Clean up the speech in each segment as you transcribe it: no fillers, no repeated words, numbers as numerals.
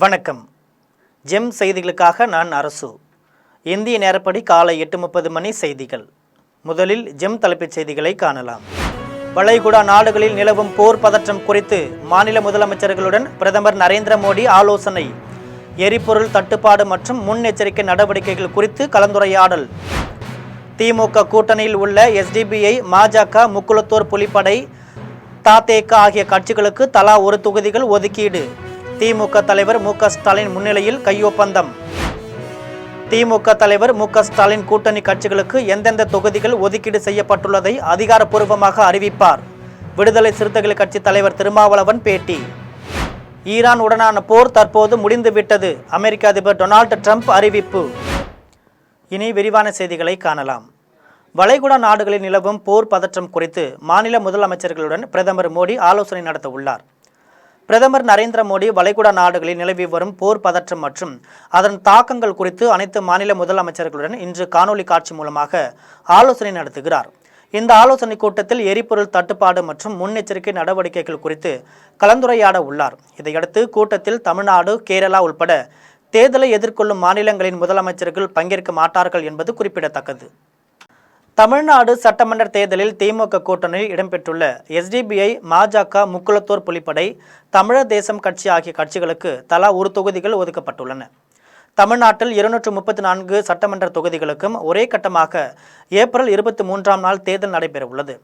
வணக்கம். ஜெம் செய்திகளுக்காக நான் அரசு. இந்திய நேரப்படி காலை 8:30 மணி செய்திகள். முதலில் ஜெம் தலைப்புச் செய்திகளை காணலாம். வளைகுடா நாடுகளில் நிலவும் போர் பதற்றம் குறித்து மாநில முதலமைச்சர்களுடன் பிரதமர் நரேந்திர மோடி ஆலோசனை. எரிபொருள் தட்டுப்பாடு மற்றும் முன்னெச்சரிக்கை நடவடிக்கைகள் குறித்து கலந்துரையாடல். திமுக கூட்டணியில் உள்ள SDPI, பாஜக, முக்குளத்தோர் புலிப்படை, ததேக ஆகிய கட்சிகளுக்கு தலா ஒரு தொகுதிகள் ஒதுக்கீடு. திமுக தலைவர் மு.க. ஸ்டாலின் முன்னிலையில் கையொப்பந்தம். திமுக தலைவர் மு.க. ஸ்டாலின் கூட்டணி கட்சிகளுக்கு எந்தெந்த தொகுதிகள் ஒதுக்கீடு செய்யப்பட்டுள்ளதை அதிகாரப்பூர்வமாக அறிவிப்பார். விடுதலை சிறுத்தைகள் கட்சி தலைவர் திருமாவளவன் பேட்டி. ஈரான் உடனான போர் தற்போது முடிந்துவிட்டது. அமெரிக்க அதிபர் டொனால்டு ட்ரம்ப் அறிவிப்பு. இனி விரிவான செய்திகளை காணலாம். வளைகுடா நாடுகளில் நிலவும் போர் பதற்றம் குறித்து மாநில முதலமைச்சர்களுடன் பிரதமர் மோடி ஆலோசனை நடத்த உள்ளார். பிரதமர் நரேந்திர மோடி வளைகுடா நாடுகளில் நிலவி வரும் போர் பதற்றம் மற்றும் அதன் தாக்கங்கள் குறித்து அனைத்து மாநில முதலமைச்சர்களுடன் இன்று காணொலி காட்சி மூலமாக ஆலோசனை நடத்துகிறார். இந்த ஆலோசனை கூட்டத்தில் எரிபொருள் தட்டுப்பாடு மற்றும் முன்னெச்சரிக்கை நடவடிக்கைகள் குறித்து கலந்துரையாட உள்ளார். இதையடுத்து கூட்டத்தில் தமிழ்நாடு, கேரளா உள்பட தேர்தலை எதிர்கொள்ளும் மாநிலங்களின் முதலமைச்சர்கள் பங்கேற்க மாட்டார்கள் என்பது குறிப்பிடத்தக்கது. தமிழ்நாடு சட்டமன்ற தேர்தலில் திமுக கூட்டணியில் இடம்பெற்றுள்ள SDPI, பாஜக, முக்குளத்தோர் புலிப்படை, தமிழர் தேசம் கட்சி ஆகிய கட்சிகளுக்கு தலா ஒரு தொகுதிகள் ஒதுக்கப்பட்டுள்ளன. தமிழ்நாட்டில் 234 சட்டமன்ற தொகுதிகளுக்கும் ஒரே கட்டமாக ஏப்ரல் 23ஆம் நாள் தேர்தல் நடைபெறவுள்ளது.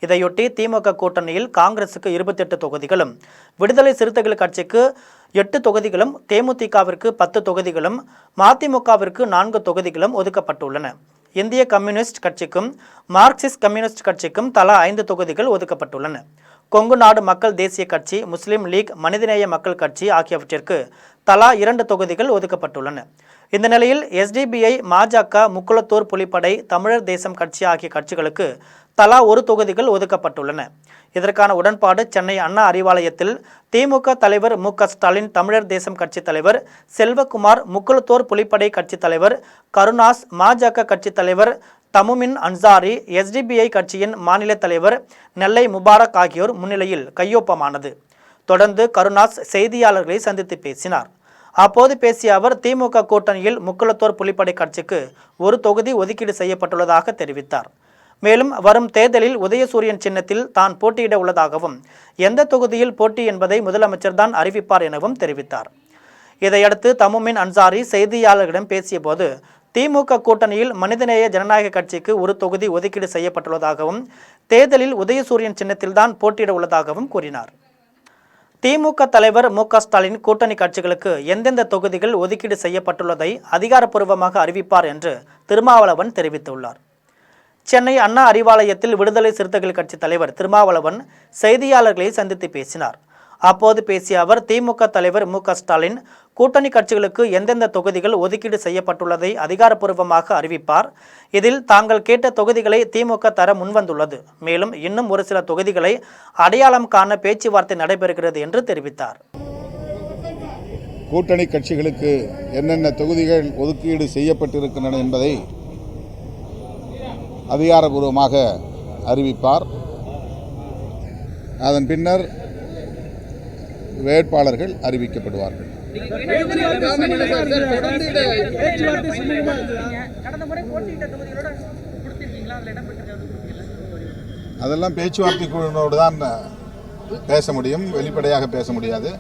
இதையொட்டி திமுக கூட்டணியில் காங்கிரசுக்கு 28 தொகுதிகளும், விடுதலை சிறுத்தைகள் கட்சிக்கு 8 தொகுதிகளும், தேமுதிகவிற்கு 10 தொகுதிகளும், மதிமுகவிற்கு 4 தொகுதிகளும் ஒதுக்கப்பட்டுள்ளன. இந்திய கம்யூனிஸ்ட் கட்சிக்கும் மார்க்சிஸ்ட் கம்யூனிஸ்ட் கட்சிக்கும் தலா 5 தொகுதிகள் ஒதுக்கப்பட்டுள்ளன. கொங்கு நாடு மக்கள் தேசிய கட்சி, முஸ்லிம் லீக், மனிதநேய மக்கள் கட்சி ஆகியவற்றிற்கு தலா 2 தொகுதிகள் ஒதுக்கப்பட்டுள்ளன. இந்த நிலையில் SDPI, பாஜக, முக்குளத்தோர் புலிப்படை, தமிழர் தேசம் கட்சி ஆகிய கட்சிகளுக்கு தலா ஒரு தொகுதிகள் ஒதுக்கப்பட்டுள்ளன. இதற்கான உடன்பாடு சென்னை அண்ணா அறிவாலயத்தில் திமுக தலைவர் மு.க. ஸ்டாலின், தமிழர் தேசம் கட்சி தலைவர் செல்வகுமார், முக்குளத்தோர் புலிப்படை கட்சி தலைவர் கருணாஸ், பாஜக கட்சி தலைவர் தமுமின் அன்சாரி, SDPI கட்சியின் மாநில தலைவர் நெல்லை முபாரக் ஆகியோர் முன்னிலையில் கையொப்பமானது. தொடர்ந்து கருணாஸ் செய்தியாளர்களை சந்தித்து பேசினார். அப்போது பேசிய அவர், திமுக கூட்டணியில் முக்குளத்தோர் புலிப்படை கட்சிக்கு ஒரு தொகுதி ஒதுக்கீடு செய்யப்பட்டுள்ளதாக தெரிவித்தார். மேலும் வரும் தேர்தலில் உதயசூரியன் சின்னத்தில் தான் போட்டியிட உள்ளதாகவும், எந்த தொகுதியில் போட்டி என்பதை முதலமைச்சர் தான் அறிவிப்பார் எனவும் தெரிவித்தார். இதையடுத்து தமுமின் அன்சாரி செய்தியாளர்களிடம் பேசிய போது, திமுக கூட்டணியில் மனிதநேய ஜனநாயக கட்சிக்கு ஒரு தொகுதி ஒதுக்கீடு செய்யப்பட்டுள்ளதாகவும், தேர்தலில் உதயசூரியன் சின்னத்தில் தான் போட்டியிட உள்ளதாகவும் கூறினார். திமுக தலைவர் மு.க. ஸ்டாலின் கூட்டணி கட்சிகளுக்கு எந்தெந்த தொகுதிகள் ஒதுக்கீடு செய்யப்பட்டுள்ளதை அதிகாரப்பூர்வமாக அறிவிப்பார் என்று திருமாவளவன் தெரிவித்துள்ளார். சென்னை அண்ணா அறிவாலயத்தில் விடுதலை சிறுத்தைகள் கட்சி தலைவர் திருமாவளவன் செய்தியாளர்களை சந்தித்து பேசினார். அப்போது பேசிய அவர், திமுக தலைவர் மு.க. ஸ்டாலின் கூட்டணி கட்சிகளுக்கு எந்தெந்த தொகுதிகள் ஒதுக்கீடு செய்யப்பட்டுள்ளதை அதிகாரப்பூர்வமாக அறிவிப்பார். இதில் தாங்கள் கேட்ட தொகுதிகளை திமுக தர முன்வந்துள்ளது. மேலும் இன்னும் ஒரு சில தொகுதிகளை அடையாளம் காண பேச்சுவார்த்தை நடைபெறுகிறது என்று தெரிவித்தார். கூட்டணி கட்சிகளுக்கு என்னென்ன தொகுதிகள் ஒதுக்கீடு செய்யப்பட்டிருக்கின்றன என்பதை அதிகாரபூர்வமாக அறிவிப்பார். அதன் பின்னர் வேட்பாளர்கள் அறிவிக்கப்படுவார்கள். அதெல்லாம் பேச்சுவார்த்தை குழுவினோடு தான் பேச முடியும், வெளிப்படையாக பேச முடியாது.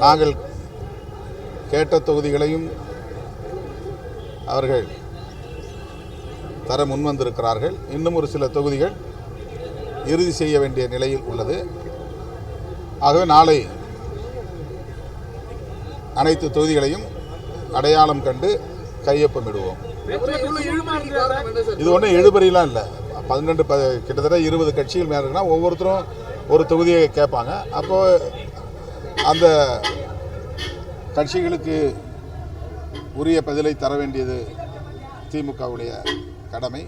நாங்கள் கேட்ட தொகுதிகளையும் அவர்கள் தர முன்வந்திருக்கிறார்கள். இன்னும் ஒரு சில தொகுதிகள் இறுதி செய்ய வேண்டிய நிலையில் உள்ளது. ஆகவே நாளை அனைத்து தொகுதிகளையும் அடையாளம் கண்டு கையொப்பமிடுவோம். இது ஒன்றும் எழுபறியெல்லாம் இல்லை. 12 கிட்டத்தட்ட 20 கட்சிகள் மேலே இருக்குன்னா ஒவ்வொருத்தரும் ஒரு தொகுதியை கேட்பாங்க. அப்போது அந்த கட்சிகளுக்கு உரிய பதிலை தர வேண்டியது திமுகவுடைய கடமை.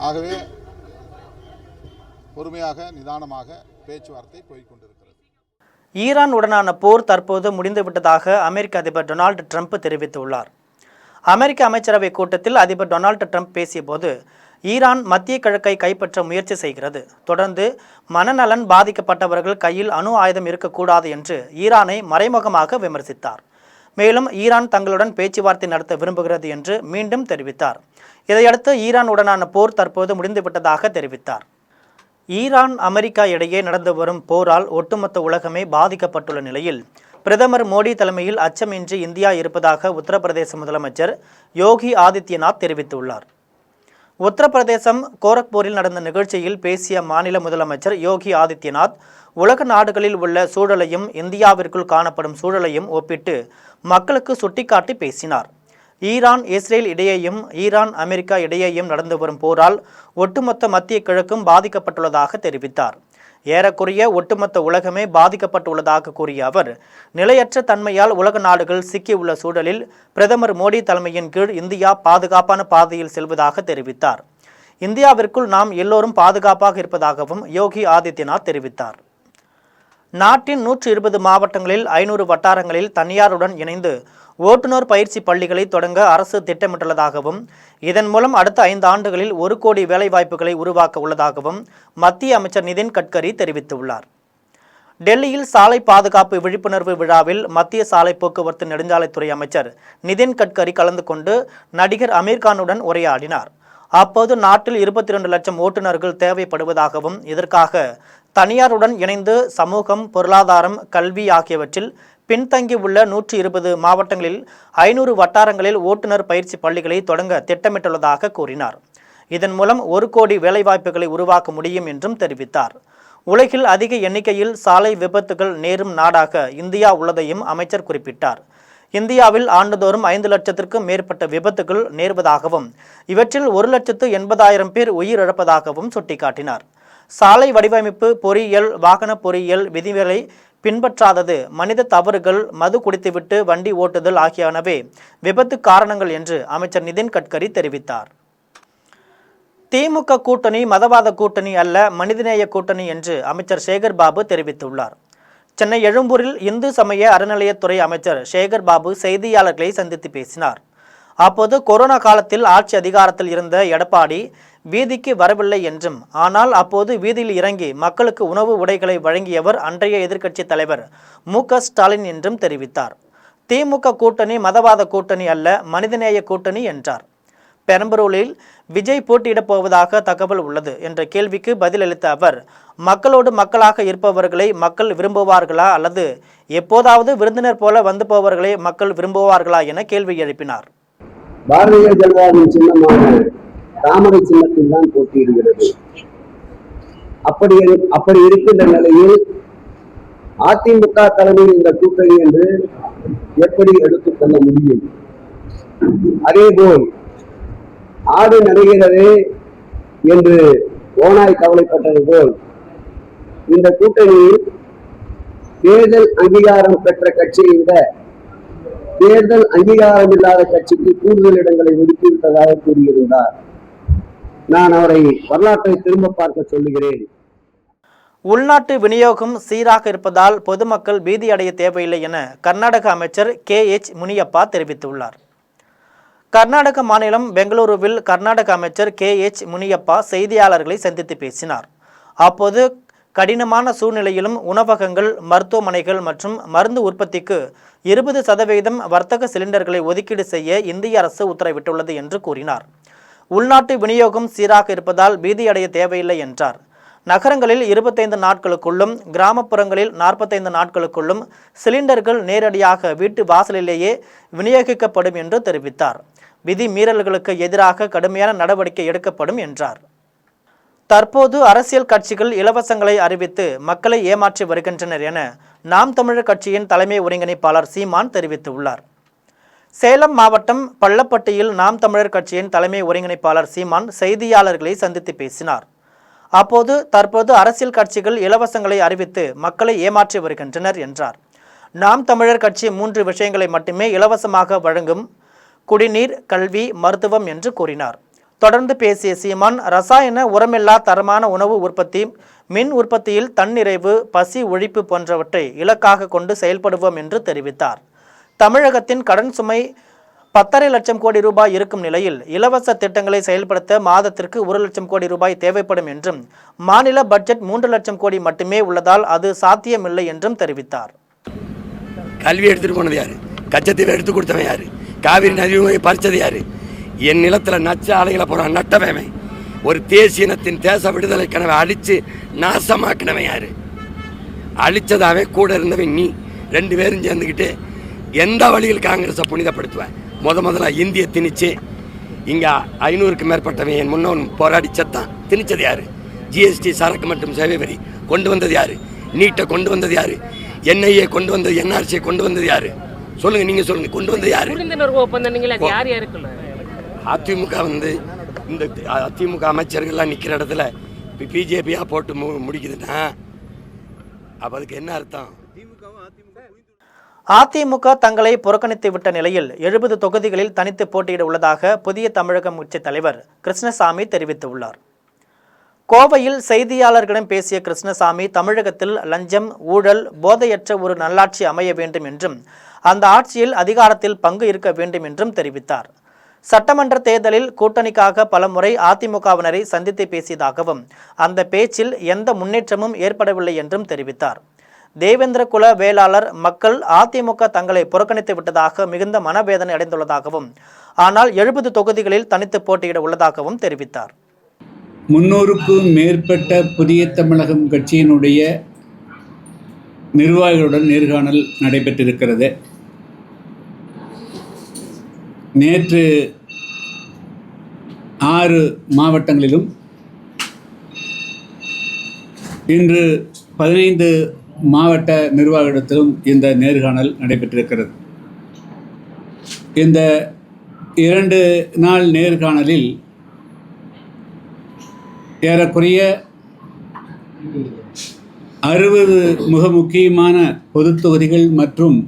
ஆகவே பொறுமையாக நிதானமாக பேச்சுவார்த்தை போய்கொண்டிருக்கிறது. ஈரான் உடனான போர் தற்போது முடிந்துவிட்டதாக அமெரிக்க அதிபர் டொனால்டு ட்ரம்ப் தெரிவித்துள்ளார். அமெரிக்க அமைச்சரவை கூட்டத்தில் அதிபர் டொனால்டு ட்ரம்ப் பேசிய போது, ஈரான் மத்திய கிழக்கை கைப்பற்ற முயற்சி செய்கிறது. தொடர்ந்து மனநலன் பாதிக்கப்பட்டவர்கள் கையில் அணு ஆயுதம் இருக்கக்கூடாது என்று ஈரானை மறைமுகமாக விமர்சித்தார். மேலும் ஈரான் தங்களுடன் பேச்சுவார்த்தை நடத்த விரும்புகிறது என்று மீண்டும் தெரிவித்தார். இதையடுத்து ஈரானுடனான போர் தற்போது முடிந்துவிட்டதாக தெரிவித்தார். ஈரான் அமெரிக்கா இடையே நடந்து வரும் போரால் ஒட்டுமொத்த உலகமே பாதிக்கப்பட்டுள்ள நிலையில் பிரதமர் மோடி தலைமையில் அச்சமின்றி இந்தியா இருப்பதாக உத்தரப்பிரதேச முதலமைச்சர் யோகி ஆதித்யநாத் தெரிவித்துள்ளார். உத்தரப்பிரதேசம் கோரக்பூரில் நடந்த நிகழ்ச்சியில் பேசிய மாநில முதலமைச்சர் யோகி ஆதித்யநாத் உலக நாடுகளில் உள்ள சூழலையும் இந்தியாவிற்குள் காணப்படும் சூழலையும் ஒப்பிட்டு மக்களுக்கு சுட்டிக்காட்டி பேசினார். ஈரான் இஸ்ரேல் இடையேயும் ஈரான் அமெரிக்கா இடையேயும் நடந்து வரும் போரால் ஒட்டுமொத்த மத்திய கிழக்கும் பாதிக்கப்பட்டுள்ளதாக தெரிவித்தார். ஏறக்குறைய ஒட்டுமொத்த உலகமே பாதிக்கப்பட்டுள்ளதாக கூறிய அவர், நிலையற்ற தன்மையால் உலக நாடுகள் சிக்கியுள்ள சூழலில் பிரதமர் மோடி தலைமையின் கீழ் இந்தியா பாதுகாப்பான பாதையில் செல்வதாக தெரிவித்தார். இந்தியாவிற்குள் நாம் எல்லோரும் பாதுகாப்பாக இருப்பதாகவும் யோகி ஆதித்யநாத் தெரிவித்தார். நாட்டின் 120 மாவட்டங்களில் 500 வட்டாரங்களில் தனியாருடன் இணைந்து ஓட்டுநர் பயிற்சி பள்ளிகளை தொடங்க அரசு திட்டமிட்டுள்ளதாகவும் இதன் மூலம் அடுத்த 5 ஆண்டுகளில் 1 கோடி வேலைவாய்ப்புகளை உருவாக்க உள்ளதாகவும் மத்திய அமைச்சர் நிதின் கட்கரி தெரிவித்துள்ளார். டெல்லியில் சாலை பாதுகாப்பு விழிப்புணர்வு விழாவில் மத்திய சாலை போக்குவரத்து நெடுஞ்சாலைத்துறை அமைச்சர் நிதின் கட்கரி கலந்து கொண்டு நடிகர் அமீர்கானுடன் உரையாடினார். அப்போது நாட்டில் 22 லட்சம் ஓட்டுநர்கள் தேவைப்படுவதாகவும் இதற்காக தனியாருடன் இணைந்து சமூகம், பொருளாதாரம், கல்வி ஆகியவற்றில் பின்தங்கியுள்ள 120 மாவட்டங்களில் 500 வட்டாரங்களில் ஓட்டுநர் பயிற்சி பள்ளிகளை தொடங்க திட்டமிட்டுள்ளதாக கூறினார். இதன் மூலம் 1 கோடி வேலைவாய்ப்புகளை உருவாக்க முடியும் என்றும் தெரிவித்தார். உலகில் அதிக எண்ணிக்கையில் சாலை விபத்துகள் நேரும் நாடாக இந்தியா உள்ளதையும் அமைச்சர் குறிப்பிட்டார். இந்தியாவில் ஆண்டுதோறும் 5 லட்சத்திற்கும் மேற்பட்ட விபத்துகள் நேர்வதாகவும் இவற்றில் 1,80,000 பேர் உயிரிழப்பதாகவும் சுட்டிக்காட்டினார். சாலை வடிவமைப்பு பொறியியல், வாகன பொறியியல் விதிகளை பின்பற்றாதது, மனித தவறுகள், மது குடித்துவிட்டு வண்டி ஓட்டுதல் ஆகியனவே விபத்து காரணங்கள் என்று அமைச்சர் நிதின் கட்கரி தெரிவித்தார். திமுக கூட்டணி மதவாத கூட்டணி அல்ல, மனிதநேய கூட்டணி என்று அமைச்சர் சேகர் பாபு தெரிவித்துள்ளார். சென்னை எழும்பூரில் இந்து சமய அறநிலையத்துறை அமைச்சர் சேகர் பாபு செய்தியாளர்களை சந்தித்து பேசினார். அப்போது கொரோனா காலத்தில் ஆட்சி அதிகாரத்தில் இருந்த எடப்பாடி வீதிக்கு வரவில்லை என்றும், ஆனால் அப்போது வீதியில் இறங்கி மக்களுக்கு உணவு உடைகளை வழங்கியவர் அன்றைய எதிர்க்கட்சி தலைவர் மு.க. ஸ்டாலின் என்றும் தெரிவித்தார். திமுக கூட்டணி மதவாத கூட்டணி அல்ல, மனிதநேய கூட்டணி என்றார். பெரம்பலூரில் விஜய் போட்டியிடப் போவதாக தகவல் உள்ளது என்ற கேள்விக்கு பதிலளித்த அவர், மக்களோடு மக்களாக இருப்பவர்களை மக்கள் விரும்புவார்களா அல்லது எப்போதாவது விருந்தினர் போல வந்து போவர்களை மக்கள் விரும்புவார்களா என கேள்வி எழுப்பினார். பாரதிய ஜனதாவின் சின்னமான தாமரை சின்னத்தில் தான் போட்டியிடுகிறது. அப்படி இருக்கின்ற நிலையில் அதிமுக தலைமையில் இந்த கூட்டணி என்று எப்படி எடுத்துக் கொள்ள முடியும்? அதேபோல் ஆடு நடுகிறது என்று ஓனாய் கவலைப்பட்டது போல் இந்த கூட்டணியில் தேர்தல் அங்கீகாரம் பெற்ற கட்சியை விட தேர்தல் அங்கீகாரம் இல்லாத கட்சிக்கு கூடுதல் இடங்களை ஒதுக்கிவிட்டதாக கூறியிருந்தார். நான் அவரை வரலாற்றை திரும்ப பார்க்க சொல்லுகிறேன். உள்நாட்டு விநியோகம் சீராக இருப்பதால் பொதுமக்கள் பீதியடைய தேவையில்லை என கர்நாடக அமைச்சர் KH முனியப்பா தெரிவித்துள்ளார். கர்நாடக மாநிலம் பெங்களூருவில் கர்நாடக அமைச்சர் KH முனியப்பா செய்தியாளர்களை சந்தித்து பேசினார். அப்போது கடினமான சூழ்நிலையிலும் உணவகங்கள், மருத்துவமனைகள் மற்றும் மருந்து உற்பத்திக்கு 20% வர்த்தக சிலிண்டர்களை ஒதுக்கீடு செய்ய இந்திய அரசு உத்தரவிட்டுள்ளது என்று கூறினார். உள்நாட்டு விநியோகம் சீராக இருப்பதால் பீதியடைய தேவையில்லை என்றார். நகரங்களில் 25 நாட்களுக்குள்ளும் கிராமப்புறங்களில் 45 நாட்களுக்குள்ளும் சிலிண்டர்கள் நேரடியாக வீட்டு வாசலிலேயே விநியோகிக்கப்படும் என்று தெரிவித்தார். விதி மீறல்களுக்கு எதிராக கடுமையான நடவடிக்கை எடுக்கப்படும் என்றார். தற்போது அரசியல் கட்சிகள் இலவசங்களை அறிவித்து மக்களை ஏமாற்றி வருகின்றனர் என நாம் தமிழர் கட்சியின் தலைமை ஒருங்கிணைப்பாளர் சீமான் தெரிவித்துள்ளார். சேலம் மாவட்டம் பள்ளப்பட்டியில் நாம் தமிழர் கட்சியின் தலைமை ஒருங்கிணைப்பாளர் சீமான் செய்தியாளர்களை சந்தித்து பேசினார். அப்போது தற்போது அரசியல் கட்சிகள் இலவசங்களை அறிவித்து மக்களை ஏமாற்றி வருகின்றனர் என்றார். நாம் தமிழர் கட்சி 3 விஷயங்களை மட்டுமே இலவசமாக வழங்கும்: குடிநீர், கல்வி, மருத்துவம் என்று கூறினார். தொடர்ந்து பேசிய சீமான், ரசாயன உரமில்லா தரமான உணவு உற்பத்தி, மின் உற்பத்தியில் தன்னிறைவு, பசி ஒழிப்பு போன்றவற்றை இலக்காக கொண்டு செயல்படுவோம் என்று தெரிவித்தார். தமிழகத்தின் கடன் சுமை 10.5 லட்சம் கோடி ரூபாய் இருக்கும் நிலையில் இலவச திட்டங்களை செயல்படுத்த மாதத்திற்கு 1 லட்சம் கோடி ரூபாய் தேவைப்படும் என்றும் மாநில பட்ஜெட் 3 லட்சம் கோடி மட்டுமே உள்ளதால் அது சாத்தியமில்லை என்றும் தெரிவித்தார். கல்வி எடுத்துட்டு போனது யாரு? கச்சத்தீவை எடுத்து கொடுத்தவன் யாரு? காவிரி நதியை பறிச்சது யாரு? என் நிலத்தில் நச்ச ஆலைகளை போகிறான் நட்டவன். ஒரு தேசிய இனத்தின் தேச விடுதலை கனவை அழித்து நாசமாக்கினவன் யாரு? அழிச்சதாவே கூட இருந்தவன் நீ. 2 பேரும் சேர்ந்துக்கிட்டு எந்த வழியில் காங்கிரஸை புனிதப்படுத்துவேன்? முதல்ல இந்திய திணிச்சு இங்கே 500க்கு மேற்பட்டவன் என் முன்னோன் போராடி செத்தான். திணிச்சது யாரு? ஜிஎஸ்டி சரக்கு மற்றும் சேவை வரி கொண்டு வந்தது யாரு? நீட்டை கொண்டு வந்தது யாரு? என்ஐஏ கொண்டு வந்தது, என்ஆர்சியை கொண்டு வந்தது யாரு? சொல்லுங்க, நீங்க சொல்லுங்க. கொண்டு வந்தது யாரு? அதிமுக இந்த அதிமுக அமைச்சர்கள்லாம் நிற்கிற இடத்துல பிஜேபியா போட்டு முடிக்குதுன்னா அப்ப அதுக்கு என்ன அர்த்தம்? அதிமுக தங்களை புறக்கணித்து விட்ட நிலையில் 70 தொகுதிகளில் தனித்து போட்டியிட உள்ளதாக புதிய தமிழகம் கட்சி தலைவர் கிருஷ்ணசாமி தெரிவித்துள்ளார். கோவையில் செய்தியாளர்களிடம் பேசிய கிருஷ்ணசாமி, தமிழகத்தில் லஞ்சம், ஊழல், போதையற்ற ஒரு நல்லாட்சி அமைய வேண்டும் என்றும் அந்த ஆட்சியில் அதிகாரத்தில் பங்கு இருக்க வேண்டும் என்றும் தெரிவித்தார். சட்டமன்ற தேர்தலில் கூட்டணிக்காக பலமுறை அதிமுகவினரை சந்தித்து பேசியதாகவும் அந்த பேச்சில் எந்த முன்னேற்றமும் ஏற்படவில்லை என்றும் தெரிவித்தார். தேவேந்திர குல வேளாளர் மக்கள் அதிமுக தங்களை புறக்கணித்து விட்டதாக மிகுந்த மனவேதனை அடைந்துள்ளதாகவும் ஆனால் 70 தொகுதிகளில் தனித்து போட்டியிட உள்ளதாகவும் தெரிவித்தார். 300க்கும் மேற்பட்ட புதிய தமிழகம் கட்சியினுடைய நிர்வாகிகளுடன் நேர்காணல் நடைபெற்றிருக்கிறது. நேற்று 6 மாவட்டங்களிலும் இன்று 15 மாவட்ட நிர்வாகிகளிடத்திலும் இந்த நேர்காணல் நடைபெற்றிருக்கிறது. இந்த 2 நாள் நேர்காணலில் ஏறக்குறைய 60 மிக முக்கியமான பொது தொகுதிகள் மற்றும்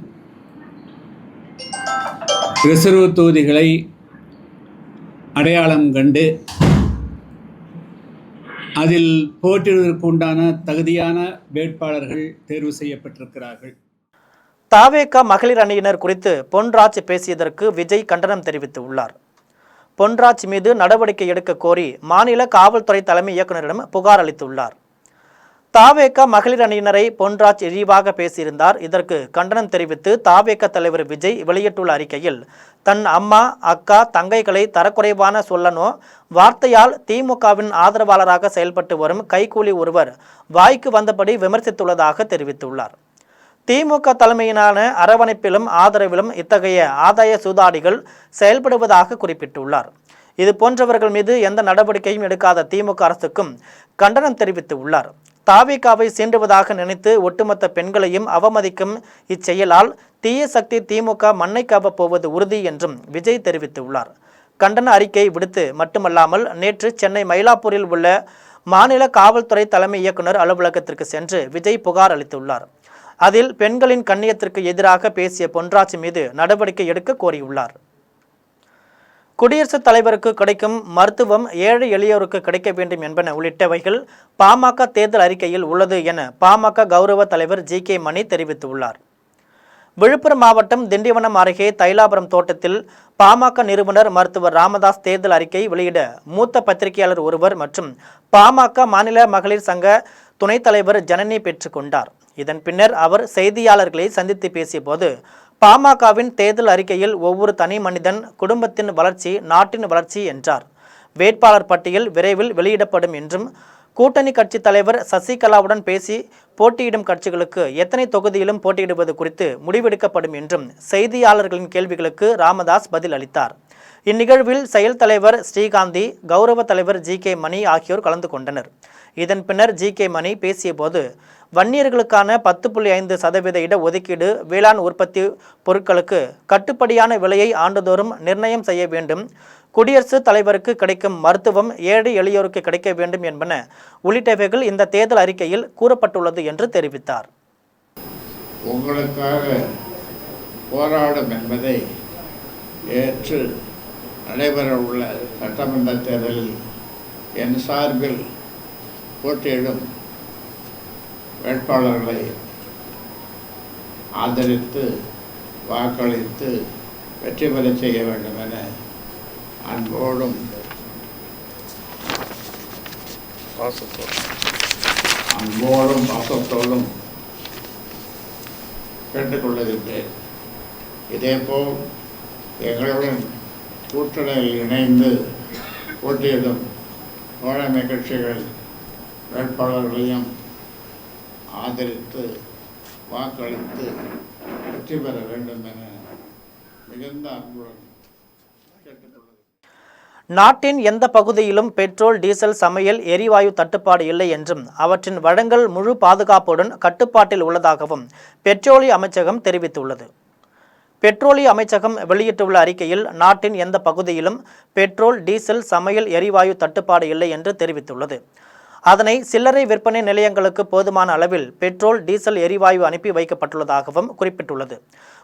ரிசர்வ் தொகுதிகளை அடையாளம் கண்டு அதில் போட்டியிடுவதற்கு உண்டான தகுதியான வேட்பாளர்கள் தேர்வு செய்யப்பட்டிருக்கிறார்கள். தாவேகா மகளிர் அணியினர் குறித்து பொன்ராஜ் பேசியதற்கு விஜய் கண்டனம் தெரிவித்துள்ளார். பொன்ராஜ் மீது நடவடிக்கை எடுக்க கோரி மாநில காவல்துறை தலைமை இயக்குநரிடம் புகார் அளித்துள்ளார். தாவேகா மகளிர் அணியினரை பொன்ராஜ் இழிவாக பேசியிருந்தார். இதற்கு கண்டனம் தெரிவித்து தாவேகா தலைவர் விஜய் வெளியிட்டுள்ள அறிக்கையில், தன் அம்மா, அக்கா, தங்கைகளை தரக்குறைவான சொல்லனோ வார்த்தையால் திமுகவின் ஆதரவாளராக செயல்பட்டு வரும் கைகூலி ஒருவர் வாய்க்கு வந்தபடி விமர்சித்துள்ளதாக தெரிவித்துள்ளார். திமுக தலைமையிலான அரவணைப்பிலும் ஆதரவிலும் இத்தகைய ஆதாய சூதாடிகள் செயல்படுவதாக குறிப்பிட்டுள்ளார். இது போன்றவர்கள் மீது எந்த நடவடிக்கையும் எடுக்காத திமுக அரசுக்கும் கண்டனம் தெரிவித்துள்ளார். தாவேகாவை சீண்டுவதாக நினைத்து ஒட்டுமொத்த பெண்களையும் அவமதிக்கும் இச்செயலால் தீய சக்தி திமுக மண்ணை காவப் போவது உறுதி என்றும் விஜய் தெரிவித்துள்ளார். கண்டன அறிக்கை விடுத்து மட்டுமல்லாமல் நேற்று சென்னை மயிலாப்பூரில் உள்ள மாநில காவல்துறை தலைமை இயக்குனர் அலுவலகத்திற்கு சென்று விஜய் புகார் அளித்துள்ளார். அதில் பெண்களின் கண்ணியத்திற்கு எதிராக பேசிய பொன்ராஜ் மீது நடவடிக்கை எடுக்க கோரியுள்ளார். குடியரசுத் தலைவருக்கு கிடைக்கும் மருத்துவம் ஏழை எளியோருக்கு கிடைக்க வேண்டும் என்பன உள்ளிட்டவைகள் பாமக தேர்தல் அறிக்கையில் உள்ளது என பாமக கௌரவ தலைவர் ஜி.கே. மணி தெரிவித்துள்ளார். விழுப்புரம் மாவட்டம் திண்டிவனம் அருகே தைலாபுரம் தோட்டத்தில் பாமக நிறுவனர் மருத்துவர் ராமதாஸ் தேர்தல் அறிக்கை வெளியிட மூத்த பத்திரிகையாளர் ஒருவர் மற்றும் பாமக மாநில மகளிர் சங்க துணைத் தலைவர் ஜனனி பெற்றுக்கொண்டார். இதன் பின்னர் அவர் செய்தியாளர்களை சந்தித்து பேசிய போது, பாமகவின் தேர்தல் அறிக்கையில் ஒவ்வொரு தனி மனிதன், குடும்பத்தின் வளர்ச்சி, நாட்டின் வளர்ச்சி என்றார். வேட்பாளர் பட்டியல் விரைவில் வெளியிடப்படும் என்றும், கூட்டணி கட்சி தலைவர் சசிகலாவுடன் பேசி போட்டியிடும் கட்சிகளுக்கு எத்தனை தொகுதியிலும் போட்டியிடுவது குறித்து முடிவெடுக்கப்படும் என்றும் செய்தியாளர்களின் கேள்விகளுக்கு ராமதாஸ் பதில் அளித்தார். இந்நிகழ்வில் செயல் தலைவர் ஸ்ரீகாந்தி, கௌரவ தலைவர் ஜி.கே. மணி ஆகியோர் கலந்து கொண்டனர். இதன் பின்னர் ஜி.கே. மணி பேசிய போது, வன்னியர்களுக்கான 10.5% இட ஒதுக்கீடு, வேளாண் உற்பத்தி பொருட்களுக்கு கட்டுப்படியான விலையை ஆண்டுதோறும் நிர்ணயம் செய்ய வேண்டும், குடியரசுத் தலைவருக்கு கிடைக்கும் மருத்துவம் ஏழை எளியோருக்கு கிடைக்க வேண்டும் என்பன உள்ளிட்டவைகள் இந்த தேர்தல் அறிக்கையில் கூறப்பட்டுள்ளது என்று தெரிவித்தார். உங்களுக்காக போராடும் என்பதை ஏற்று நடைபெற உள்ள சட்டமன்ற தேர்தலில் என் சார்பில் போட்டியிடும் வேட்பாளர்களை ஆதரித்து வாக்களித்து வெற்றி பெற செய்ய வேண்டும் என அன்போடும் பாசத்தோடும் கேட்டுக்கொள்வதில்லை. இதேபோல் எங்களுடன் கூட்டணியில் இணைந்து போட்டியிடும் தோழமை கட்சிகள் வேட்பாளர்களையும் ஆதரித்து வாக்களித்து வெற்றி பெற வேண்டும் என மிகுந்த அன்புடன் கேட்டுக்கொள்வது. நாட்டின் எந்த பகுதியிலும் பெட்ரோல், டீசல், சமையல் எரிவாயு தட்டுப்பாடு இல்லை என்றும் அவற்றின் வழங்கல் முழு பாதுகாப்புடன் கட்டுப்பாட்டில் உள்ளதாகவும் பெட்ரோலிய அமைச்சகம் தெரிவித்துள்ளது. பெட்ரோலிய அமைச்சகம் வெளியிட்டுள்ள அறிக்கையில் நாட்டின் எந்த பகுதியிலும் பெட்ரோல், டீசல், சமையல் எரிவாயு தட்டுப்பாடு இல்லை என்று தெரிவித்துள்ளது. அதனை சில்லறை விற்பனை நிலையங்களுக்கு போதுமான அளவில் பெட்ரோல், டீசல், எரிவாயு அனுப்பி வைக்கப்பட்டுள்ளதாகவும் குறிப்பிட்டுள்ளது.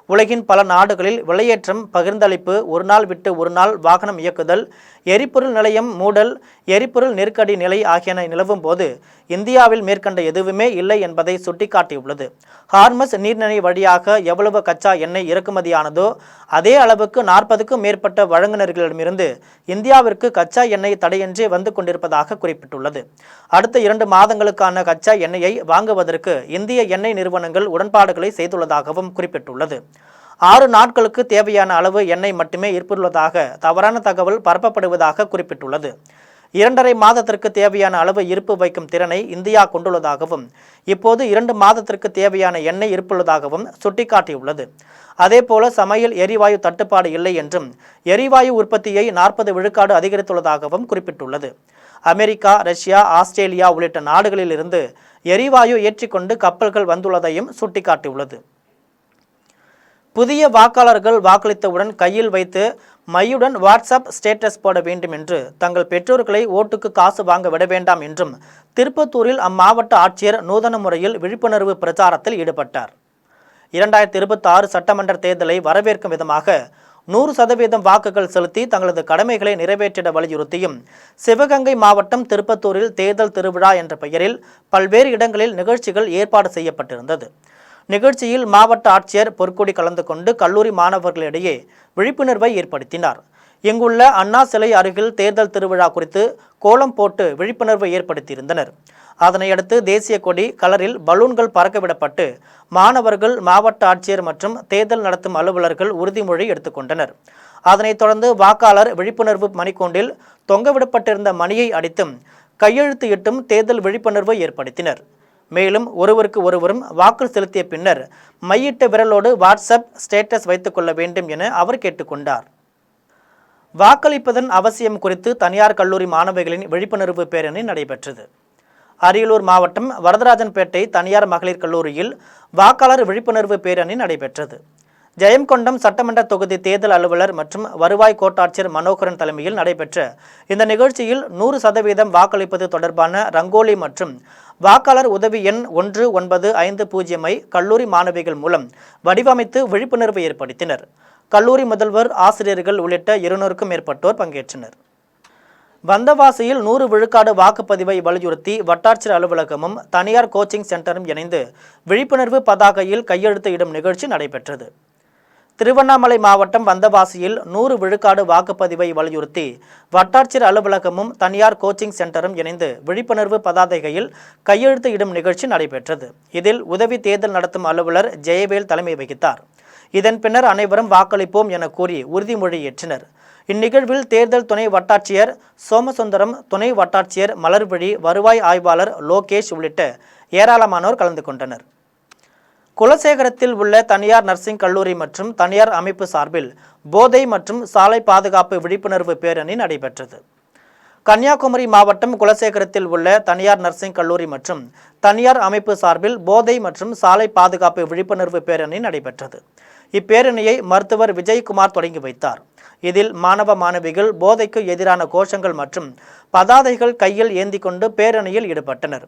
உலகின் பல நாடுகளில் விலையேற்றம், பகிர்ந்தளிப்பு, ஒரு நாள் விட்டு ஒரு நாள் வாகனம் இயக்குதல், எரிபொருள் நிலையம் மூடல், எரிபொருள் நெருக்கடி நிலை ஆகியன நிலவும் போது இந்தியாவில் மேற்கண்ட எதுவுமே இல்லை என்பதை சுட்டிக்காட்டியுள்ளது. ஹார்மஸ் நீர்நிலை வழியாக எவ்வளவு கச்சா எண்ணெய் இறக்குமதியானதோ அதே அளவுக்கு 40க்கும் மேற்பட்ட வழங்குநர்களிடமிருந்து இந்தியாவிற்கு கச்சா எண்ணெய் தடையின்றி வந்து கொண்டிருப்பதாக குறிப்பிட்டுள்ளது. அடுத்த 2 மாதங்களுக்கான கச்சா எண்ணெயை வாங்குவதற்கு இந்திய எண்ணெய் நிறுவனங்கள் உடன்பாடுகளை செய்துள்ளதாகவும் குறிப்பிட்டுள்ளது. 6 நாட்களுக்கு தேவையான அளவு எண்ணெய் மட்டுமே இருப்புள்ளதாக தவறான தகவல் பரப்பப்படுவதாக குறிப்பிட்டுள்ளது. 2.5 மாதத்திற்கு தேவையான அளவு இருப்பு வைக்கும் திறனை இந்தியா கொண்டுள்ளதாகவும் இப்போது 2 மாதத்திற்கு தேவையான எண்ணெய் இருப்புள்ளதாகவும் சுட்டிக்காட்டியுள்ளது. அதேபோல சமையல் எரிவாயு தட்டுப்பாடு இல்லை என்றும் எரிவாயு உற்பத்தியை 40 விழுக்காடு அதிகரித்துள்ளதாகவும் குறிப்பிட்டுள்ளது. அமெரிக்கா, ரஷ்யா, ஆஸ்திரேலியா உள்ளிட்ட நாடுகளிலிருந்து எரிவாயு ஏற்றிக்கொண்டு கப்பல்கள் வந்துள்ளதையும் சுட்டிக்காட்டியுள்ளது. புதிய வாக்காளர்கள் வாக்களித்தவுடன் கையில் வைத்து மையுடன் வாட்ஸ்அப் ஸ்டேட்டஸ் போட வேண்டும் என்று தங்கள் பெற்றோர்களை ஓட்டுக்கு காசு வாங்க விட வேண்டாம் என்றும் திருப்பத்தூரில் அம்மாவட்ட ஆட்சியர் நூதன முறையில் விழிப்புணர்வு பிரச்சாரத்தில் ஈடுபட்டார். 2026 சட்டமன்ற தேர்தலை வரவேற்கும் விதமாக 100% வாக்குகள் செலுத்தி தங்களது கடமைகளை நிறைவேற்றிட வலியுறுத்தியும் சிவகங்கை மாவட்டம் திருப்பத்தூரில் தேர்தல் திருவிழா என்ற பெயரில் பல்வேறு இடங்களில் நிகழ்ச்சிகள் ஏற்பாடு செய்யப்பட்டிருந்தது. நிகழ்ச்சியில் மாவட்ட ஆட்சியர் பொற்கொடி கலந்து கொண்டு கல்லூரி மாணவர்களிடையே விழிப்புணர்வை ஏற்படுத்தினார். இங்குள்ள அண்ணா சிலை அருகில் தேர்தல் திருவிழா குறித்து கோலம் போட்டு விழிப்புணர்வை ஏற்படுத்தியிருந்தனர். அதனையடுத்து தேசிய கொடி கலரில் பலூன்கள் பறக்கவிடப்பட்டு மாணவர்கள், மாவட்ட ஆட்சியர் மற்றும் தேர்தல் நடத்தும் அலுவலர்கள் உறுதிமொழி எடுத்துக்கொண்டனர். அதனைத் தொடர்ந்து வாக்காளர் விழிப்புணர்வு மணிக்கூண்டில் தொங்கவிடப்பட்டிருந்த மணியை அடித்தும் கையெழுத்து இட்டும் தேர்தல் விழிப்புணர்வை ஏற்படுத்தினர். மேலும் ஒருவருக்கு ஒருவரும் வாக்கு செலுத்திய பின்னர் மையிட்ட விரலோடு வாட்ஸ்அப் ஸ்டேட்டஸ் வைத்துக் கொள்ள வேண்டும் என அவர் கேட்டுக்கொண்டார். வாக்களிப்பதன் அவசியம் குறித்து தனியார் கல்லூரி மாணவிகளின் விழிப்புணர்வு பேரணி நடைபெற்றது. அரியலூர் மாவட்டம் வரதராஜன்பேட்டை தனியார் மகளிர் கல்லூரியில் வாக்காளர் விழிப்புணர்வு பேரணி நடைபெற்றது. ஜெயங்கொண்டம் சட்டமன்ற தொகுதி தேர்தல் அலுவலர் மற்றும் வருவாய் கோட்டாட்சியர் மனோகரன் தலைமையில் நடைபெற்ற இந்த நிகழ்ச்சியில் 100% வாக்களிப்பது தொடர்பான ரங்கோலி மற்றும் வாக்காளர் உதவி எண் 1950 கல்லூரி மாணவிகள் மூலம் வடிவமைத்து விழிப்புணர்வு ஏற்படுத்தினர். கல்லூரி முதல்வர், ஆசிரியர்கள் உள்ளிட்ட 200க்கும் மேற்பட்டோர் பங்கேற்றனர். வந்தவாசியில் 100 விழுக்காடு வாக்குப்பதிவை வலியுறுத்தி வட்டாட்சியர் அலுவலகமும் தனியார் கோச்சிங் சென்டரும் இணைந்து விழிப்புணர்வு பதாகையில் கையெழுத்து இடும் நிகழ்ச்சி நடைபெற்றது. திருவண்ணாமலை மாவட்டம் வந்தவாசியில் 100 விழுக்காடு வாக்குப்பதிவை வலியுறுத்தி வட்டாட்சியர் அலுவலகமும் தனியார் கோச்சிங் சென்டரும் இணைந்து விழிப்புணர்வு பதாகையில் கையெழுத்து இடும் நிகழ்ச்சி நடைபெற்றது. இதில் உதவி தேர்தல் நடத்தும் அலுவலர் ஜெயவேல் தலைமை வகித்தார். இதன் பின்னர் அனைவரும் வாக்களிப்போம் என கூறி உறுதிமொழி ஏற்றனர். இந்நிகழ்வில் தேர்தல் துணை வட்டாட்சியர் சோமசுந்தரம், துணை வட்டாட்சியர் மலர்விழி, வருவாய் ஆய்வாளர் லோகேஷ் உள்ளிட்ட ஏராளமானோர் கலந்து கொண்டனர். குலசேகரத்தில் உள்ள தனியார் நர்சிங் கல்லூரி மற்றும் தனியார் அமைப்பு சார்பில் போதை மற்றும் சாலை பாதுகாப்பு விழிப்புணர்வு பேரணி நடைபெற்றது. கன்னியாகுமரி மாவட்டம் குலசேகரத்தில் உள்ள தனியார் நர்சிங் கல்லூரி மற்றும் தனியார் அமைப்பு சார்பில் போதை மற்றும் சாலை பாதுகாப்பு விழிப்புணர்வு பேரணி நடைபெற்றது. இப்பேரணியை மருத்துவர் விஜயகுமார் தொடங்கி வைத்தார். இதில் மாணவ மாணவிகள் போதைக்கு எதிரான கோஷங்கள் மற்றும் பதாதைகள் கையில் ஏந்தி கொண்டு பேரணியில் ஈடுபட்டனர்.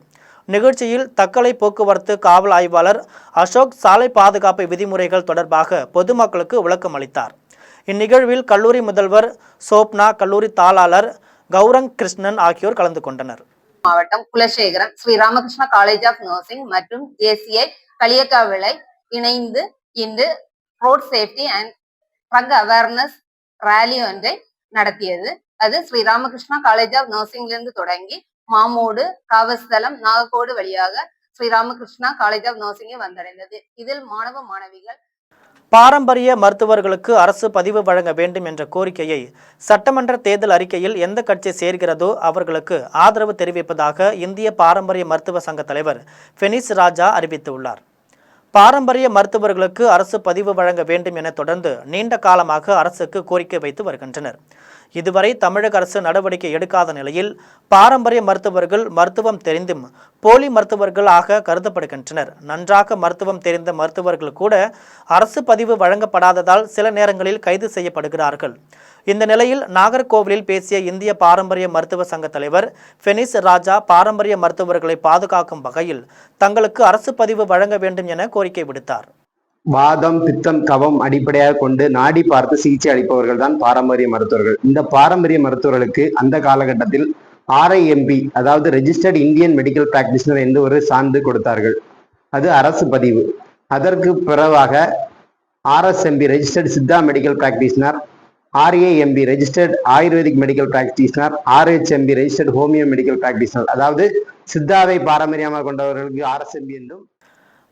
நிகழ்ச்சியில் தக்கலை போக்குவரத்து காவல் ஆய்வாளர் அசோக் சாலை பாதுகாப்பு விதிமுறைகள் தொடர்பாக பொதுமக்களுக்கு விளக்கம் அளித்தார். இந்நிகழ்வில் கல்லூரி முதல்வர் சோப்னா, கல்லூரி தாளாளர் கௌரங் கிருஷ்ணன் ஆகியோர் கலந்து கொண்டனர். மாவட்டம் Kulasekaram Shri Ramakrishna college of nursing மற்றும் ஏசிஐ களியக்காவிளை இணைந்து இன்று road safety and drug awareness rally ஒன்றை நடத்தியது. அது ஸ்ரீ ராமகிருஷ்ணா காலேஜ் ஆஃப் நர்சிங்ல இருந்து தொடங்கி மாமூடு, காவஸ்தலம், நாகர்கோடு வழியாக ஸ்ரீ ராமகிருஷ்ணா காலேஜ் ஆஃப் நர்சிங்கை வந்தடைந்தது. இதில் மாணவ மாணவிகள் பாரம்பரிய மருத்துவர்களுக்கு அரசு பதிவு வழங்க வேண்டும் என்ற கோரிக்கையை சட்டமன்ற தேர்தல் அறிக்கையில் எந்த கட்சி சேர்கிறதோ அவர்களுக்கு ஆதரவு தெரிவிப்பதாக இந்திய பாரம்பரிய மருத்துவ சங்க தலைவர் ஃபெனிஸ் ராஜா அறிவித்துள்ளார். பாரம்பரிய மருத்துவர்களுக்கு அரசு பதிவு வழங்க வேண்டும் என தொடர்ந்து நீண்ட காலமாக அரசுக்கு கோரிக்கை வைத்து வருகின்றனர். இதுவரை தமிழக அரசு நடவடிக்கை எடுக்காத நிலையில் பாரம்பரிய மருத்துவர்கள் மருத்துவம் தெரிந்தும் போலி மருத்துவர்கள் ஆக கருதப்படுகின்றனர். நன்றாக மருத்துவம் தெரிந்த மருத்துவர்கள் கூட அரசு பதிவு வழங்கப்படாததால் சில நேரங்களில் கைது செய்யப்படுகிறார்கள். இந்த நிலையில் நாகர்கோவிலில் பேசிய இந்திய பாரம்பரிய மருத்துவ சங்க தலைவர் ஃபெனிஸ் ராஜா பாரம்பரிய மருத்துவர்களை பாதுகாக்கும் வகையில் தங்களுக்கு அரசு பதிவு வழங்க வேண்டும் என கோரிக்கை விடுத்தார். வாதம், பித்தம், கபம் அடிப்படையாக கொண்டு நாடி பார்த்து சிகிச்சை அளிப்பவர்கள் தான் பாரம்பரிய மருத்துவர்கள். இந்த பாரம்பரிய மருத்துவர்களுக்கு அந்த காலகட்டத்தில் RIMP, அதாவது ரெஜிஸ்டர்ட் இந்தியன் மெடிக்கல் பிராக்டிஷனர் என்று ஒரு சான்று கொடுத்தார்கள். அது அரசு பதிவு. அதற்கு பிறகாக RSMP registered Siddha medical practitioner, RAMP registered ayurvedic medical practitioner, RHMP registered homeo medical practitioner, அதாவது சித்தாவை பாரம்பரியமாக கொண்டவர்களுக்கு RSMP என்றும்.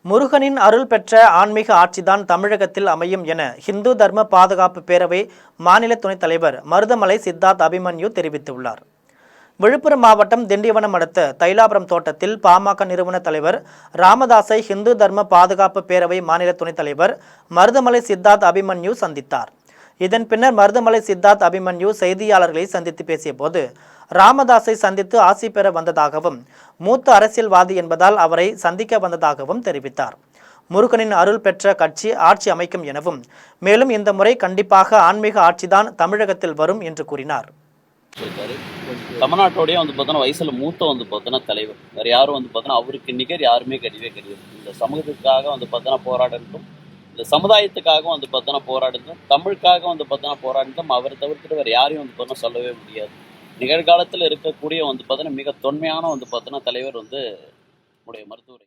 முருகனின் அருள் பெற்ற ஆன்மீக ஆட்சிதான் தமிழகத்தில் அமையும் என இந்து தர்ம பாதுகாப்பு பேரவை மாநில துணைத் தலைவர் மருதமலை சித்தார்த் அபிமன்யு தெரிவித்துள்ளார். விழுப்புரம் மாவட்டம் திண்டிவனம் அடுத்த தைலாபுரம் தோட்டத்தில் பாமக நிறுவன தலைவர் ராமதாஸை இந்து தர்ம பாதுகாப்பு பேரவை மாநில துணைத் தலைவர் மருதமலை சித்தார்த் அபிமன்யு சந்தித்தார். இதன் பின்னர் மருதமலை சித்தார்த் அபிமன்யு செய்தியாளர்களை சந்தித்து பேசிய போது ராமதாஸை சந்தித்து ஆசி பெற வந்ததாகவும் மூத்த அரசியல்வாதி என்பதால் அவரை சந்திக்க வந்ததாகவும் தெரிவித்தார். முருகனின் அருள் பெற்ற கட்சி ஆட்சி அமைக்கும் எனவும் மேலும் இந்த முறை கண்டிப்பாக ஆன்மீக ஆட்சிதான் தமிழகத்தில் வரும் என்று கூறினார். தமிழ்நாட்டோடய பார்த்தோன்னா வயசுல மூத்த பார்த்தோன்னா தலைவர் வேற யாரும் பார்த்தோன்னா அவருக்கு நிகர் யாருமே கிடையாது. இந்த சமூகத்துக்காக பார்த்தோன்னா போராடட்டும், இந்த சமுதாயத்துக்காக பார்த்தோன்னா போராடுதும், தமிழுக்காக பார்த்தோன்னா போராடுதும். அவரை தவிர்த்துட்டு வேற யாரையும் பார்த்தோன்னா சொல்லவே முடியாது. நிகழ்காலத்தில் இருக்கக்கூடிய பார்த்தோன்னா மிக தொன்மையான பார்த்தோன்னா தலைவர் உடைய மருத்துவரை.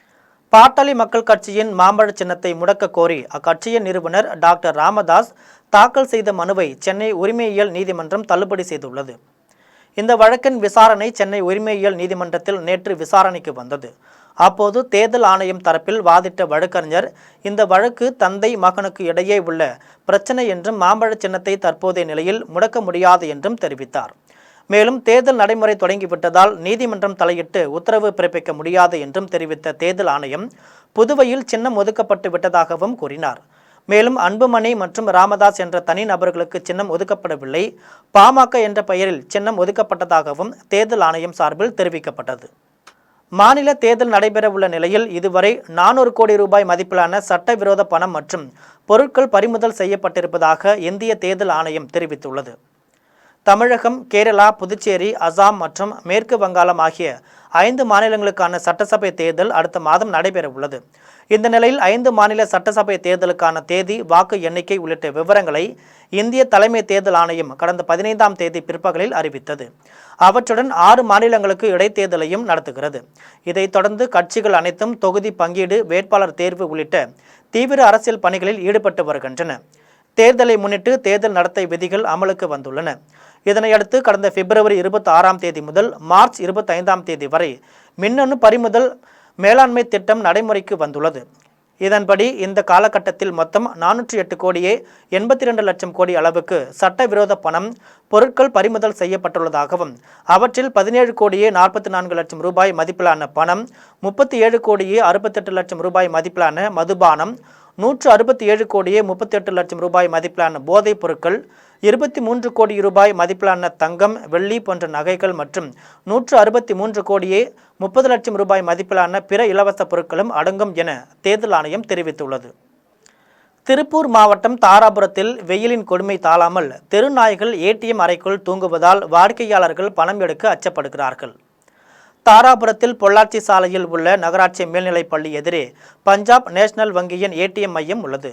பாட்டாளி மக்கள் கட்சியின் மாம்பழ சின்னத்தை முடக்க கோரி அக்கட்சியின் நிறுவனர் டாக்டர் ராமதாஸ் தாக்கல் செய்த மனுவை சென்னை உரிமையியல் நீதிமன்றம் தள்ளுபடி செய்துள்ளது. இந்த வழக்கின் விசாரணை சென்னை உரிமையியல் நீதிமன்றத்தில் நேற்று விசாரணைக்கு வந்தது. அப்போது தேர்தல் ஆணையம் தரப்பில் வாதிட்ட வழக்கறிஞர் இந்த வழக்கு தந்தை மகனுக்கு இடையே உள்ள பிரச்சனை என்றும் மாம்பழ சின்னத்தை தற்போதைய நிலையில் முடக்க முடியாது என்றும் தெரிவித்தார். மேலும் தேர்தல் நடைமுறை தொடங்கிவிட்டதால் நீதிமன்றம் தலையிட்டு உத்தரவு பிறப்பிக்க முடியாது என்றும் தெரிவித்த தேர்தல் ஆணையம் புதுவையில் சின்னம் ஒதுக்கப்பட்டு விட்டதாகவும் கூறினார். மேலும் அன்புமணி மற்றும் ராமதாஸ் என்ற தனி நபர்களுக்கு சின்னம் ஒதுக்கப்படவில்லை, பாமக என்ற பெயரில் சின்னம் ஒதுக்கப்பட்டதாகவும் தேர்தல் ஆணையம் சார்பில் தெரிவிக்கப்பட்டது. மாநில தேர்தல் நடைபெறவுள்ள நிலையில் இதுவரை 400 கோடி ரூபாய் மதிப்பிலான சட்டவிரோத பணம் மற்றும் பொருட்கள் பறிமுதல் செய்யப்பட்டிருப்பதாக இந்திய தேர்தல் ஆணையம் தெரிவித்துள்ளது. தமிழகம், கேரளா, புதுச்சேரி, அசாம் மற்றும் மேற்கு வங்காளம் ஆகிய 5 மாநிலங்களுக்கான சட்டசபை தேர்தல் அடுத்த மாதம் நடைபெற உள்ளது. இந்த நிலையில் 5 மாநில சட்டசபை தேர்தலுக்கான தேதி, வாக்கு எண்ணிக்கை உள்ளிட்ட விவரங்களை இந்திய தலைமை தேர்தல் ஆணையம் கடந்த 15ஆம் தேதி பிற்பகலில் அறிவித்தது. அவற்றுடன் 6 மாநிலங்களுக்கு இடைத்தேர்தலையும் நடத்துகிறது. இதைத் தொடர்ந்து கட்சிகள் அனைத்தும் தொகுதி பங்கீடு, வேட்பாளர் தேர்வு உள்ளிட்ட தீவிர அரசியல் பணிகளில் ஈடுபட்டு வருகின்றன. தேர்தலை முன்னிட்டு தேர்தல் நடத்தை விதிகள் அமலுக்கு வந்துள்ளன. இதனையடுத்து கடந்த பிப்ரவரி 26ஆம் தேதி முதல் மார்ச் 25ஆம் தேதி வரை மின்னணு பறிமுதல் மேலாண்மை திட்டம் நடைமுறைக்கு வந்துள்ளது. இதன்படி இந்த காலகட்டத்தில் மொத்தம் 408 கோடியே 82 லட்சம் கோடி அளவுக்கு சட்டவிரோத பணம், பொருட்கள் பறிமுதல் செய்யப்பட்டுள்ளதாகவும் அவற்றில் 17 கோடியே 44 லட்சம் ரூபாய் மதிப்பிலான பணம், 37 கோடியே 68 லட்சம் ரூபாய் மதிப்பிலான மதுபானம், 167 கோடியே 38 லட்சம் ரூபாய் மதிப்பிலான போதைப் பொருட்கள், 23 கோடி ரூபாய் மதிப்பிலான தங்கம், வெள்ளி போன்ற நகைகள் மற்றும் 163 கோடியே 30 லட்சம் ரூபாய் மதிப்பிலான பிற இலவச பொருட்களும் அடங்கும் என தேர்தல் ஆணையம் தெரிவித்துள்ளது. திருப்பூர் மாவட்டம் தாராபுரத்தில் வெயிலின் கொடுமை தாழாமல் தெருநாய்கள் ATM அறைக்குள் தூங்குவதால் வாடிக்கையாளர்கள் பணம் எடுக்க அச்சப்படுகிறார்கள். தாராபுரத்தில் பொள்ளாச்சி சாலையில் உள்ள நகராட்சி மேல்நிலைப் பள்ளி எதிரே பஞ்சாப் நேஷனல் வங்கியின் ATM மையம் உள்ளது.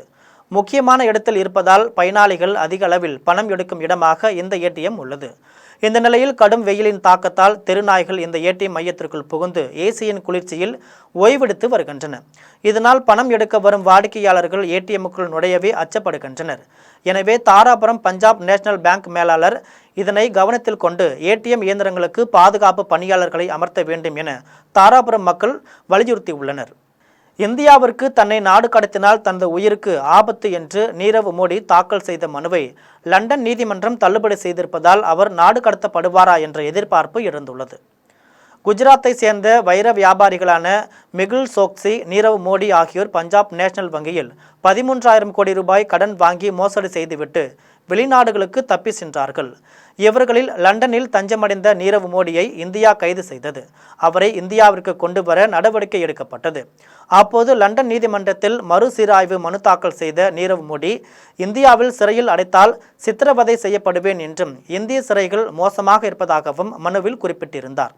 முக்கியமான இடத்தில் இருப்பதால் பயனாளிகள் அதிக அளவில் பணம் எடுக்கும் இடமாக இந்த ATM உள்ளது. இந்த நிலையில் கடும் வெயிலின் தாக்கத்தால் தெருநாய்கள் இந்த ATM மையத்திற்குள் புகுந்து ஏசியின் குளிர்ச்சியில் ஓய்வெடுத்து வருகின்றன. இதனால் பணம் எடுக்க வரும் வாடிக்கையாளர்கள் ATMக்குள் நுழையவே அச்சப்படுகின்றனர். எனவே தாராபுரம் பஞ்சாப் நேஷனல் பேங்க் மேலாளர் இதனை கவனத்தில் கொண்டு ஏடிஎம் இயந்திரங்களுக்கு பாதுகாப்பு பணியாளர்களை அமர்த்த வேண்டும் என தாராபுரம் மக்கள் வலியுறுத்தியுள்ளனர். இந்தியாவிற்கு தன்னை நாடு கடத்தினால் தனது உயிருக்கு ஆபத்து என்று நீரவ் மோடி தாக்கல் செய்த மனுவை லண்டன் நீதிமன்றம் தள்ளுபடி செய்திருப்பதால் அவர் நாடு கடத்தப்படுவாரா என்ற எதிர்பார்ப்பு எழுந்துள்ளது. குஜராத்தை சேர்ந்த வைர வியாபாரிகளான மெகுல் சோக்சி, நீரவ் மோடி ஆகியோர் பஞ்சாப் நேஷனல் வங்கியில் 13,000 கோடி ரூபாய் கடன் வாங்கி மோசடி செய்துவிட்டு வெளிநாடுகளுக்கு தப்பி சென்றார்கள். இவர்களில் லண்டனில் தஞ்சமடைந்த நீரவ் மோடியை இந்தியா கைது செய்தது. அவரை இந்தியாவிற்கு கொண்டு வர நடவடிக்கை எடுக்கப்பட்டது. அப்போது லண்டன் நீதிமன்றத்தில் மறுசீராய்வு மனு தாக்கல் செய்த நீரவ் மோடி, இந்தியாவில் சிறையில் அடைத்தால் சித்திரவதை செய்யப்படுவேன் என்றும் இந்திய சிறைகள் மோசமாக இருப்பதாகவும் மனுவில் குறிப்பிட்டிருந்தார்.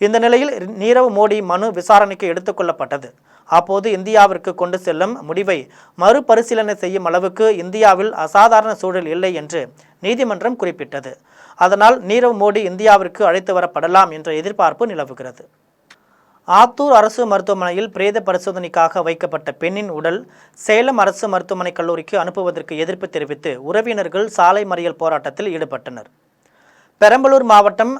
இந்த நிலையில் நீரவ் மோடி மனு விசாரணைக்கு எடுத்துக்கொள்ளப்பட்டது. அப்போது இந்தியாவிற்கு கொண்டு செல்லும் முடிவை மறுபரிசீலனை செய்யும் அளவுக்கு இந்தியாவில் அசாதாரண சூழல் இல்லை என்று நீதிமன்றம் குறிப்பிட்டது. அதனால் நீரவ் மோடி இந்தியாவிற்கு அழைத்து வரப்படலாம் என்ற எதிர்பார்ப்பு நிலவுகிறது. ஆத்தூர் அரசு மருத்துவமனையில் பிரேத பரிசோதனைக்காக வைக்கப்பட்ட பெண்ணின் உடல் சேலம் அரசு மருத்துவமனை கல்லூரிக்கு அனுப்புவதற்கு எதிர்ப்பு தெரிவித்து உறவினர்கள் சாலை மறியல் போராட்டத்தில் ஈடுபட்டனர். பெரம்பலூர் மாவட்டம்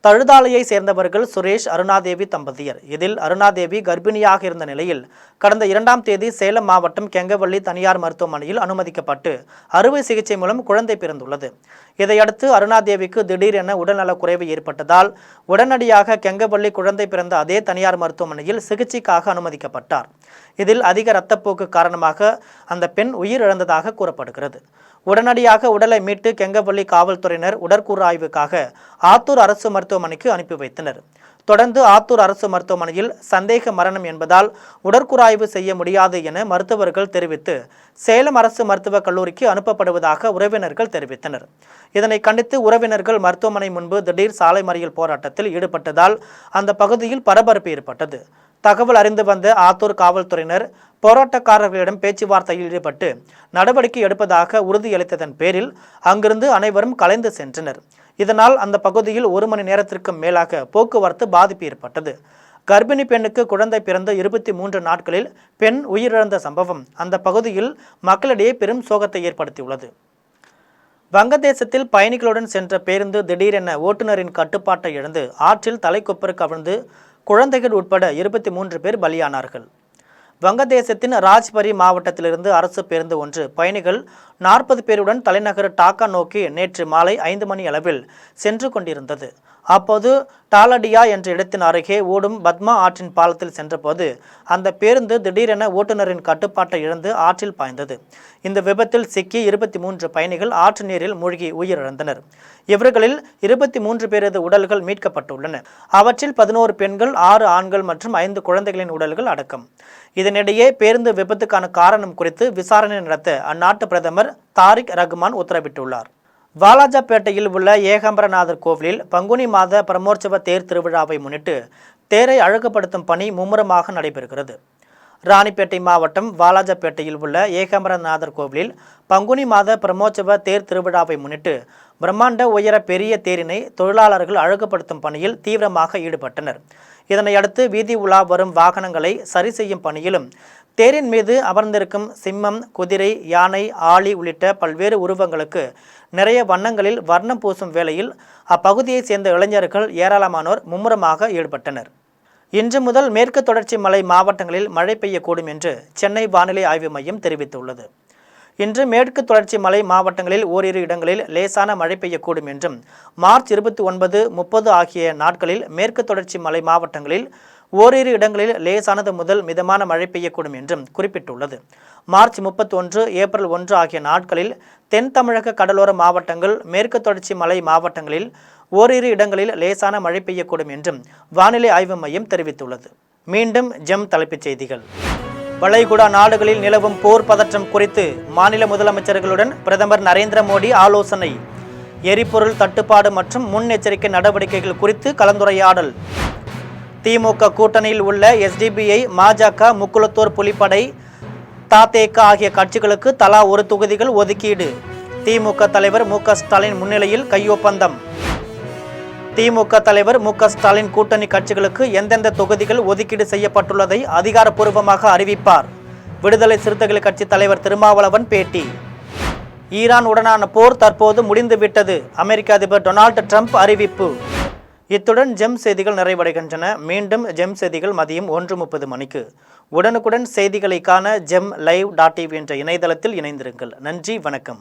தழுதாலையை சேர்ந்தவர்கள் சுரேஷ், அருணாதேவி தம்பதியர். இதில் அருணாதேவி கர்ப்பிணியாக இருந்த நிலையில் கடந்த 2ஆம் தேதி சேலம் மாவட்டம் கெங்கவள்ளி தனியார் மருத்துவமனையில் அனுமதிக்கப்பட்டு அறுவை சிகிச்சை மூலம் குழந்தை பிறந்துள்ளது. இதையடுத்து அருணாதேவிக்கு திடீரென உடல்நலக் குறைவு ஏற்பட்டதால் உடனடியாக கெங்கவள்ளி குழந்தை பிறந்த அதே தனியார் மருத்துவமனையில் சிகிச்சைக்காக அனுமதிக்கப்பட்டார். இதில் அதிக இரத்தப்போக்கு காரணமாக அந்த பெண் உயிரிழந்ததாக கூறப்படுகிறது. உடனடியாக உடலை மீட்டு கெங்கவள்ளி காவல்துறையினர் உடற்கூறாய்வுக்காக ஆத்தூர் அரசு மருத்துவமனைக்கு அனுப்பி வைத்தனர். தொடர்ந்து ஆத்தூர் அரசு மருத்துவமனையில் சந்தேக மரணம் என்பதால் உடற்கூறாய்வு செய்ய முடியாது என மருத்துவர்கள் தெரிவித்து சேலம் அரசு மருத்துவக் கல்லூரிக்கு அனுப்பப்படுவதாக உறவினர்கள் தெரிவித்தனர். இதனை கண்டித்து உறவினர்கள் மருத்துவமனை முன்பு திடீர் சாலை மறியல் போராட்டத்தில் ஈடுபட்டதால் அந்த பகுதியில் பரபரப்பு ஏற்பட்டது. தகவல் அறிந்து வந்த ஆத்தூர் காவல்துறையினர் போராட்டக்காரர்களிடம் பேச்சுவார்த்தையில் ஈடுபட்டு நடவடிக்கை எடுப்பதாக உறுதியளித்ததன் பேரில் அங்கிருந்து அனைவரும் கலைந்து சென்றனர். இதனால் அந்த பகுதியில் 1 மணி நேரத்திற்கு மேலாக போக்குவரத்து பாதிப்பு ஏற்பட்டது. கர்ப்பிணி பெண்ணுக்கு குழந்தை பிறந்த 23 நாட்களில் பெண் உயிரிழந்த சம்பவம் அந்த பகுதியில் மக்களிடையே பெரும் சோகத்தை ஏற்படுத்தியுள்ளது. வங்கதேசத்தில் பயணிகளுடன் சென்ற பேருந்து திடீரென ஓட்டுநரின் கட்டுப்பாட்டை இழந்து ஆற்றில் தலைக்குப்புற கவிழ்ந்து குழந்தைகள் உட்பட 23 பேர் பலியானார்கள். வங்கதேசத்தின் ராஜ்பரி மாவட்டத்திலிருந்து அரசு பேருந்து ஒன்று பயணிகள் 40 பேருடன் தலைநகர் டாக்கா நோக்கி நேற்று மாலை 5 மணி அளவில் சென்று கொண்டிருந்தது. அப்போது டாலடியா என்ற இடத்தின் அருகே ஓடும் பத்மா ஆற்றின் பாலத்தில் சென்றபோது அந்த பேருந்து திடீரென ஓட்டுநரின் கட்டுப்பாட்டை இழந்து ஆற்றில் பாய்ந்தது. இந்த விபத்தில் சிக்கி 23 பயணிகள் ஆற்று நீரில் மூழ்கி உயிரிழந்தனர். இவர்களில் 23 பேரது உடல்கள் மீட்கப்பட்டுள்ளன. அவற்றில் 11 பெண்கள், 6 ஆண்கள் மற்றும் 5 குழந்தைகளின் உடல்கள் அடக்கம். இதனிடையே பேருந்து விபத்துக்கான காரணம் குறித்து விசாரணை நடத்த அந்நாட்டு பிரதமர் தாரிக் ரஹ்மான் உத்தரவிட்டுள்ளார். வாலாஜாப்பேட்டையில் உள்ள ஏகாம்பரநாதர் கோவிலில் பங்குனி மாத பிரமோற்சவ தேர் திருவிழாவை முன்னிட்டு தேரை அழகுபடுத்தும் பணி மும்முரமாக நடைபெறுகிறது. ராணிப்பேட்டை மாவட்டம் வாலாஜாப்பேட்டையில் உள்ள ஏகாம்பரநாதர் கோவிலில் பங்குனி மாத பிரமோற்சவ தேர் திருவிழாவை முன்னிட்டு பிரம்மாண்ட உயர பெரிய தேரினை தொழிலாளர்கள் அழகுபடுத்தும் பணியில் தீவிரமாக ஈடுபட்டனர். இதனையடுத்து வீதி உலா வரும் வாகனங்களை சரி செய்யும் பணியிலும் தேரின் மீது அமர்ந்திருக்கும் சிம்மம், குதிரை, யானை, ஆளி உள்ளிட்ட பல்வேறு உருவங்களுக்கு நிறைய வண்ணங்களில் வர்ணம் பூசும் வேளையில் அப்பகுதியைச் சேர்ந்த இளைஞர்கள் ஏராளமானோர் மும்முரமாக ஈடுபட்டனர். இன்று முதல் மேற்கு தொடர்ச்சி மலை மாவட்டங்களில் மழை பெய்யக்கூடும் என்று சென்னை வானிலை ஆய்வு மையம் தெரிவித்துள்ளது. இன்று மேற்கு தொடர்ச்சி மலை மாவட்டங்களில் ஓரிரு இடங்களில் லேசான மழை பெய்யக்கூடும் என்றும் மார்ச் 29, 30 ஆகிய நாட்களில் மேற்கு தொடர்ச்சி மலை மாவட்டங்களில் ஓரிரு இடங்களில் லேசானது முதல் மிதமான மழை பெய்யக்கூடும் என்றும் குறிப்பிட்டுள்ளது. மார்ச் 31, ஏப்ரல் 1 ஆகிய நாட்களில் தென் தமிழக கடலோர மாவட்டங்கள், மேற்கு தொடர்ச்சி மலை மாவட்டங்களில் ஓரிரு இடங்களில் லேசான மழை பெய்யக்கூடும் என்றும் வானிலை ஆய்வு மையம் தெரிவித்துள்ளது. மீண்டும் ஜெம் தலைப்புச் செய்திகள். வளைகுடா நாடுகளில் நிலவும் போர் பதற்றம் குறித்து மாநில முதலமைச்சர்களுடன் பிரதமர் நரேந்திர மோடி ஆலோசனை. எரிபொருள் தட்டுப்பாடு மற்றும் முன்னெச்சரிக்கை நடவடிக்கைகள் குறித்து கலந்துரையாடல். திமுக கூட்டணியில் உள்ள SDPI, பாஜக, முக்குளத்தூர் புலிப்படை, ததேக ஆகிய கட்சிகளுக்கு தலா 1 தொகுதிகள் ஒதுக்கீடு. திமுக தலைவர் மு.க. ஸ்டாலின் முன்னிலையில் கையொப்பந்தம். திமுக தலைவர் மு.க. ஸ்டாலின் கூட்டணி கட்சிகளுக்கு எந்தெந்த தொகுதிகள் ஒதுக்கீடு செய்யப்பட்டுள்ளதை அதிகாரப்பூர்வமாக அறிவிப்பார். விடுதலை சிறுத்தைகள் கட்சி தலைவர் திருமாவளவன் பேட்டி. ஈரான் உடனான போர் தற்போது முடிந்துவிட்டது. அமெரிக்க அதிபர் டொனால்டு ட்ரம்ப் அறிவிப்பு. இத்துடன் ஜெம் செய்திகள் நிறைவடைகின்றன. மீண்டும் ஜெம் செய்திகள் மதியம் 1:30 மணிக்கு. உடனுக்குடன் செய்திகளை காண GemLive.tv என்ற இணையதளத்தில் இணைந்திருங்கள். நன்றி, வணக்கம்.